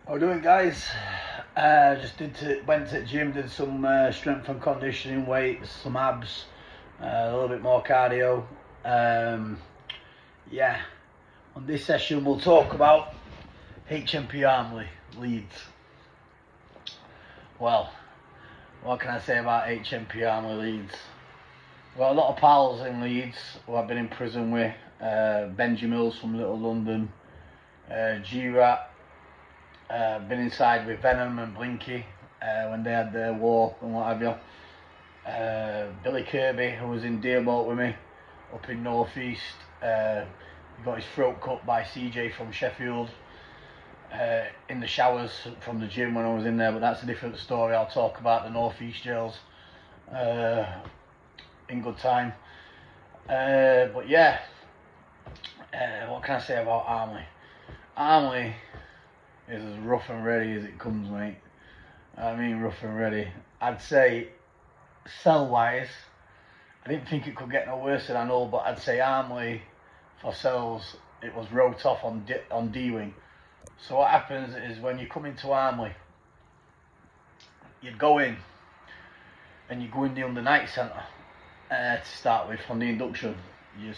How we doing, guys? Went to the gym, did some strength and conditioning, weights, some abs, a little bit more cardio. Yeah, on this session we'll talk about HMP Armley, Leeds. Well, what can I say about HMP Armley, Leeds? Well, a lot of pals in Leeds who I've been in prison with. Benji Mills from Little London, G-Rat. Been inside with Venom and Blinky when they had their war and what have you. Billy Kirby, who was in Dearbolt with me up in North East, he got his throat cut by CJ from Sheffield in the showers from the gym when I was in there, but that's a different story. I'll talk about the North East jails in good time. But yeah, what can I say about Armley? Armley is as rough and ready as it comes, mate. I mean, rough and ready. I'd say cell-wise, I didn't think it could get no worse than I know, but I'd say Armley for cells, it was wrote off on D-wing. So what happens is when you come into Armley, you'd go in and you go in the under night centre to start with on the induction.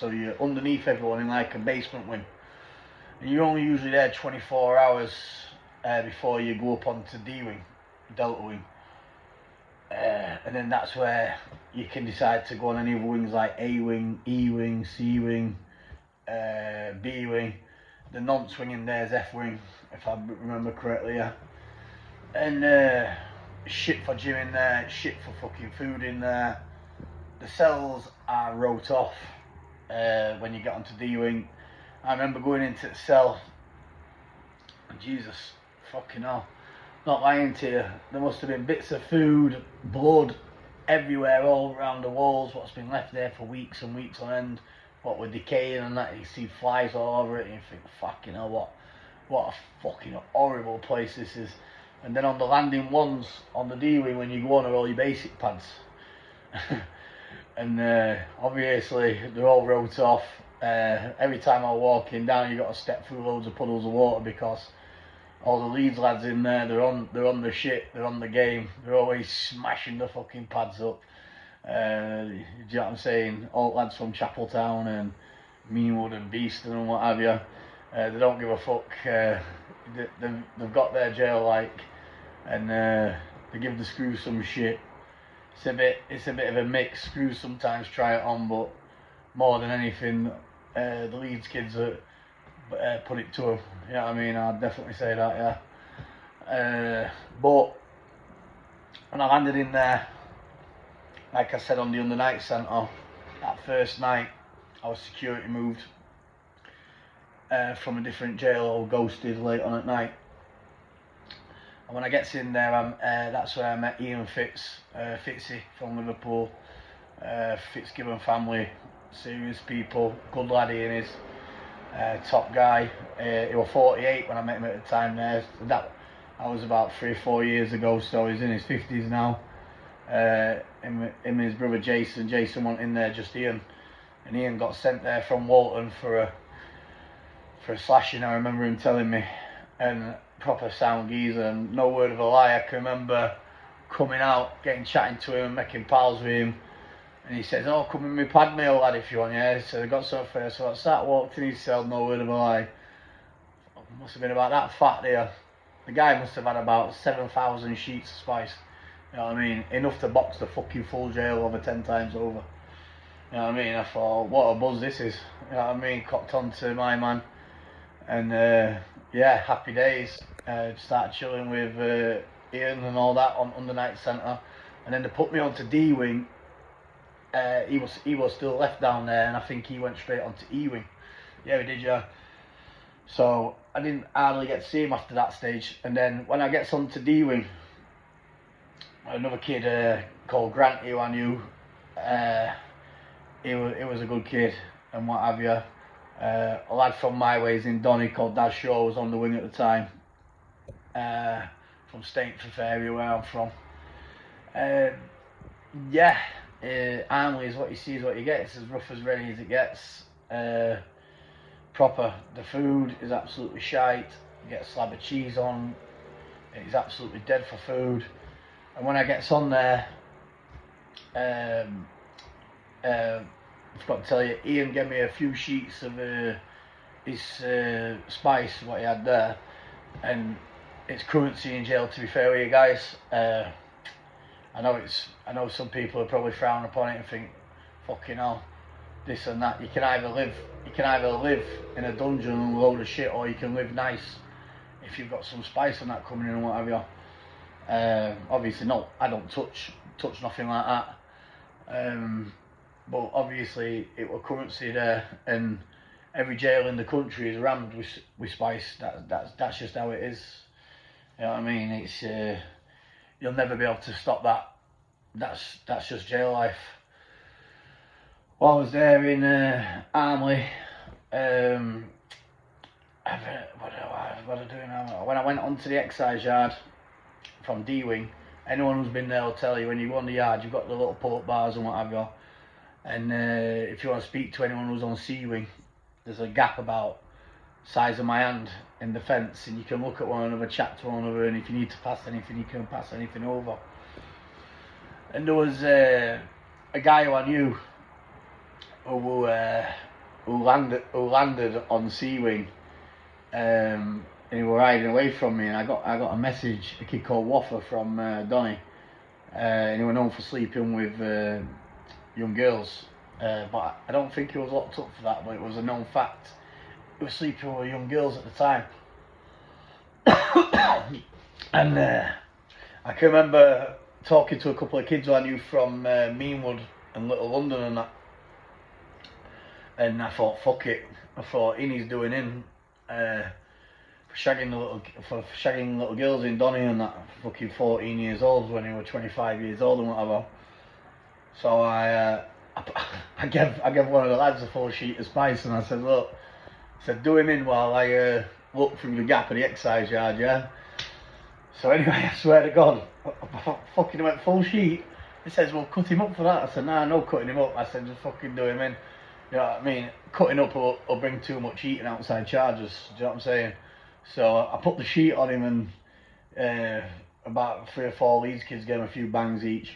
So you're underneath everyone in like a basement wing. And you're only usually there 24 hours before you go up onto D-wing, Delta wing. And then that's where you can decide to go on any other wings like A-wing, E-wing, C-wing, B-wing. The nonce wing in there is F-wing, if I remember correctly, yeah. And shit for gym in there, shit for fucking food in there. The cells are wrote off when you get onto D-wing. I remember going into the cell, and Jesus, fucking hell, not lying to you, there must have been bits of food, blood, everywhere, all around the walls, what's been left there for weeks and weeks on end, what were decaying and that, you see flies all over it, and you think, fucking hell, what a fucking horrible place this is. And then on the landing ones, on the D-wing, when you go on, are all your basic pads. And obviously, they're all wrote off. Every time I'm walking down, you got to step through loads of puddles of water because all the Leeds lads in there, they're on the shit, they're on the game, they're always smashing the fucking pads up. Do you know what I'm saying? All lads from Chapeltown and Meanwood and Beeston and what have you, they don't give a fuck. They've got their jail like, and they give the screws some shit. It's a bit of a mix. Screws sometimes try it on, but more than anything, the Leeds kids put it to them. You know what I mean? I'd definitely say that, yeah. But when I landed in there, like I said, on the under night centre, that first night, I was security moved from a different jail or ghosted late on at night. And when I gets in there, that's where I met Ian Fitzy from Liverpool, Fitzgibbon family, serious people, good lad Ian is, top guy. He was 48 when I met him at the time there. That was about 3 or 4 years ago, so he's in his 50s now. Him and his brother Jason went in there, just Ian. And Ian got sent there from Walton for a slashing, I remember him telling me. And proper sound geezer, and no word of a lie, I can remember coming out, chatting to him, making pals with him, and he says, "Oh, come with me pad meal, lad, if you want." Yeah, so I got so first, so I sat, walked in his cell, no word of a lie. Must have been about that fat there. The guy must have had about 7,000 sheets of spice. You know what I mean? Enough to box the fucking full jail over 10 times over. You know what I mean? I thought, what a buzz this is. You know what I mean? Cocked on to my man. And yeah, happy days. Started chilling with Ian and all that on the night centre, and then they put me onto D-wing. He was still left down there, and I think he went straight onto E-wing. Yeah, we did, yeah. So I didn't hardly get to see him after that stage. And then when I get onto D-wing, another kid called Grant, who I knew, he was a good kid and what have you. A lad from my ways in Donny called Daz Shaw was on the wing at the time, from Stainforth area where I'm from. Yeah, Armley is what you see is what you get. It's as rough as ready as it gets. Proper. The food is absolutely shite. You get a slab of cheese on It's absolutely dead for food. And when I gets on there, I forgot to tell you, Ian gave me a few sheets of his spice, what he had there, and it's currency in jail. To be fair with you guys, I know some people are probably frown upon it and think, fucking hell, this and that. You can either live in a dungeon and load of shit, or you can live nice if you've got some spice and that coming in and what have you. Obviously, no, I don't touch nothing like that. But obviously, it was currency there, and every jail in the country is rammed with spice. That's just how it is. You know what I mean? It's you'll never be able to stop that. That's just jail life. While I was there in Armley, what I do now? When I went onto the exercise yard from D-Wing, anyone who's been there will tell you when you go on the yard, you've got the little pork bars and what have you. And if you want to speak to anyone who's on C-Wing, there's a gap about size of my hand in the fence, and you can look at one another, chat to one another, and if you need to pass anything, you can pass anything over. And there was a guy who I knew who landed on C-Wing, and he was riding away from me, and I got a message, a kid called Waffer from Donny, and he was known for sleeping with young girls, but I don't think he was locked up for that, but it was a known fact. He was sleeping with young girls at the time. And I can remember talking to a couple of kids who I knew from Meanwood and Little London and that, and I thought, fuck it, I thought Innie's doing in for shagging little girls in Donny and that, fucking 14 years old when he was 25 years old and whatever. So I gave one of the lads a full sheet of spice, and I said, look, I said, do him in while I look through the gap of the exercise yard, yeah? So anyway, I swear to God, I fucking went full sheet. He says, well, cut him up for that. I said, nah, no cutting him up. I said, just fucking do him in. You know what I mean? Cutting up will bring too much eating outside charges. Do you know what I'm saying? So I put the sheet on him, and about 3 or 4 Leeds kids gave him a few bangs each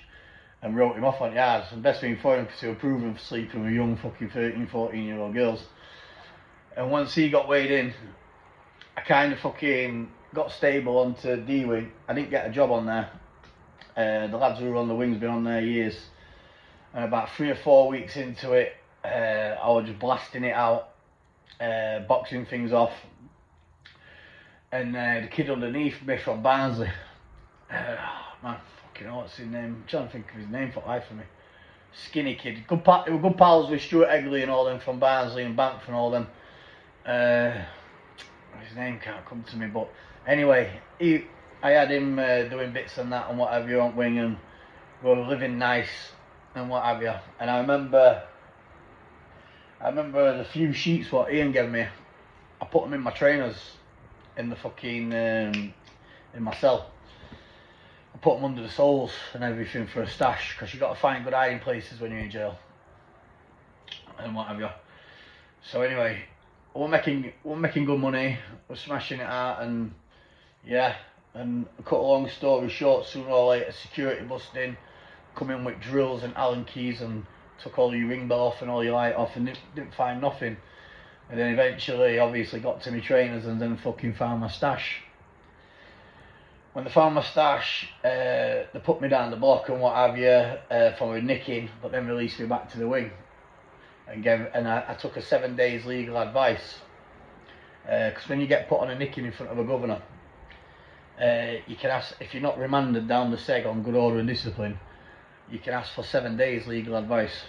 and wrote him off on yards. And best thing for him, because he was proven for sleeping with young fucking 13, 14-year-old girls. And once he got weighed in, I kind of fucking got stable onto D-Wing. I didn't get a job on there. The lads who were on the wings been on there years. And about 3 or 4 weeks into it, I was just blasting it out, boxing things off. And the kid underneath me from Barnsley, man, fucking hell, what's his name? I'm trying to think of his name for life for me. Skinny kid. He was good pals with Stuart Egley and all them from Barnsley and Banff and all them. His name can't come to me, but anyway, I had him doing bits and that and what have you on wing, and we were living nice and what have you. And I remember the few sheets what Ian gave me, I put them in my trainers in the fucking in my cell. I put them under the soles and everything for a stash, because you got to find good hiding places when you're in jail and what have you. So anyway, we're making good money, we're smashing it out, and yeah, and cut a long story short, sooner or later security busted in, come in with drills and Allen keys and took all your ring bell off and all your light off, and didn't find nothing. And then eventually obviously got to my trainers and then fucking found my stash. When they found my stash, they put me down the block and what have you for a nicking, but then released me back to the wing. And I took a 7 days legal advice, because when you get put on a nicking in front of a governor, you can ask, if you're not remanded down the seg on good order and discipline, you can ask for 7 days legal advice.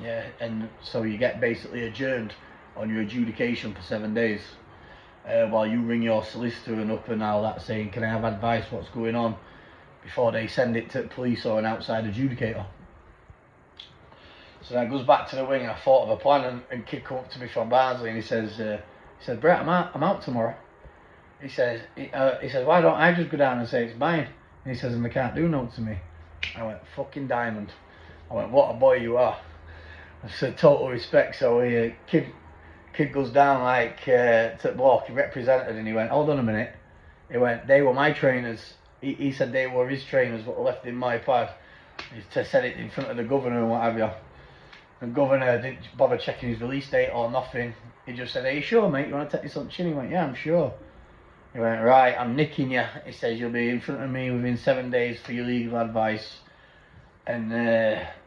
Yeah, and so you get basically adjourned on your adjudication for 7 days, while you ring your solicitor and up and all that, saying, can I have advice, what's going on, before they send it to police or an outside adjudicator. So then I goes back to the wing, and I thought of a plan, and kid come up to me from Barnsley, and he says, Brett, I'm out tomorrow. He says, why don't I just go down and say it's mine? And he says, and they can't do nothing to me. I went, fucking diamond. I went, what a boy you are. I said, total respect. So kid goes down like to the block, he represented, and he went, hold on a minute. He went, they were my trainers. He said they were his trainers, but left in my pad. He said it in front of the governor and what have you. The governor didn't bother checking his release date or nothing. He just said, are you sure, mate? You want to take this on chin? He went, yeah, I'm sure. He went, right, I'm nicking you. He says, you'll be in front of me within 7 days for your legal advice. And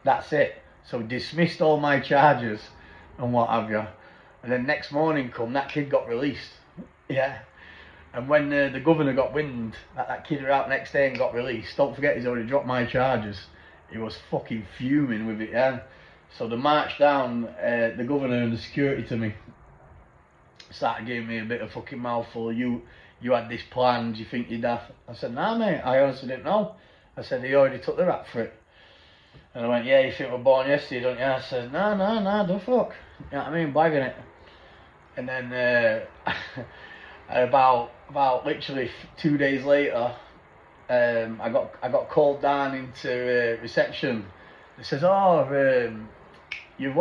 that's it. So dismissed all my charges and what have you. And then next morning come, that kid got released. Yeah. And when the governor got wind that kid were out next day and got released, don't forget he's already dropped my charges. He was fucking fuming with it, yeah. So they marched down, the governor and the security to me. Started giving me a bit of fucking mouthful. You had this plan, do you think you'd have? I said, nah mate, I honestly didn't know. I said, he already took the rap for it. And I went, yeah, you think we're born yesterday, don't you? I said, nah, don't fuck. You know what I mean, blagging it. And then about literally 2 days later, I got called down into reception. It says, oh, your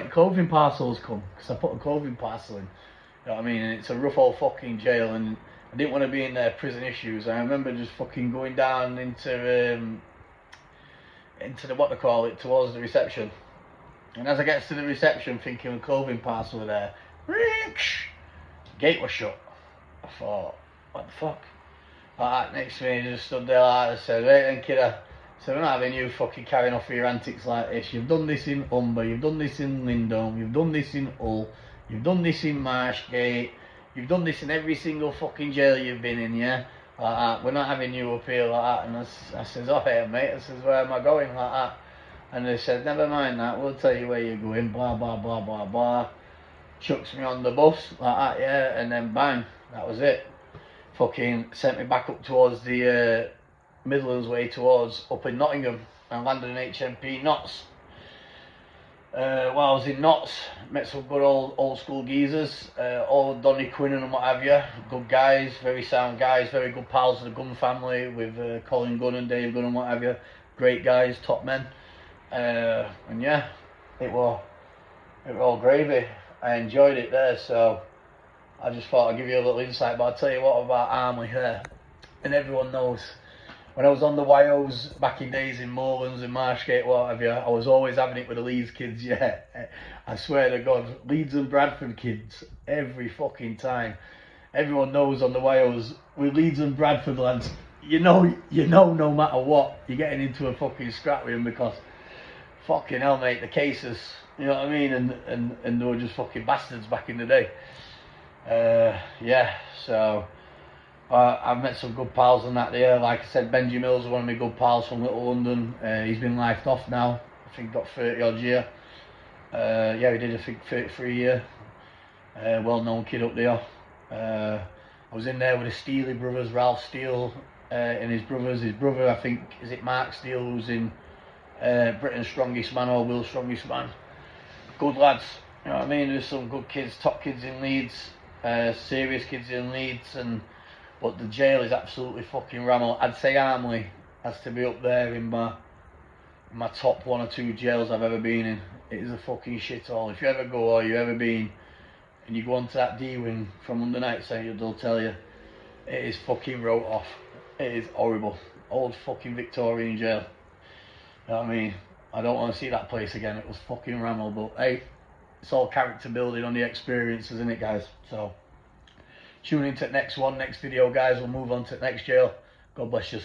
clothing parcel's come, because I put a clothing parcel in. You know what I mean? And it's a rough old fucking jail, and I didn't want to be in there prison issues. I remember just fucking going down into the what they call it, towards the reception. And as I get to the reception, thinking a clothing parcel were there, gate was shut. I thought, what the fuck? Like, next to me, he just stood there like I said, right then kiddo. So we're not having you fucking carrying off your antics like this. You've done this in Humber, you've done this in Lindholme, you've done this in Hull, you've done this in Marshgate, you've done this in every single fucking jail you've been in, yeah? Like that. We're not having you up here like that. And I says, oh yeah mate, I says, where am I going like that? And they said, never mind that, we'll tell you where you're going, blah blah blah blah blah. Chucks me on the bus like that, yeah, and then bang, that was it. Fucking sent me back up towards the Midlands way, towards up in Nottingham, and landed in HMP Notts. While I was in Notts, met some good old school geezers, all Donny Quinn and what have you. Good guys, very sound guys, very good pals of the Gunn family, with Colin Gunn and Dave Gunn and what have you. Great guys, top men. And yeah, it were all gravy. I enjoyed it there, so I just thought I'd give you a little insight. But I'll tell you what about Armley here, and everyone knows. When I was on the YOs back in days in Moorlands and Marshgate, what have you, I was always having it with the Leeds kids, yeah. I swear to God, Leeds and Bradford kids, every fucking time. Everyone knows on the YOs, with Leeds and Bradford lads, you know no matter what, you're getting into a fucking scrap with them, because fucking hell mate, the cases, you know what I mean, and they were just fucking bastards back in the day. Yeah, so I've met some good pals and that there. Like I said, Benji Mills is one of my good pals from Little London. He's been lifed off now. I think got 30 odd year. Yeah, he did, I think 33 year. Well known kid up there. I was in there with the Steely brothers, Ralph Steele and his brothers. His brother, I think, is it Mark Steele, who's in Britain's Strongest Man or Will's Strongest Man. Good lads, you know what I mean? There's some good kids, top kids in Leeds, serious kids in Leeds, but the jail is absolutely fucking ramble. I'd say Armley has to be up there in my top 1 or 2 jails I've ever been in. It is a fucking shithole. If you ever go, or you ever been, and you go onto that D-wing from under night side, they'll tell you it is fucking wrote off. It is horrible. Old fucking Victorian jail. You know what I mean? I don't want to see that place again. It was fucking ramble, but hey, it's all character building on the experiences, isn't it, guys? So tune into the next video, guys. We'll move on to the next jail. God bless you.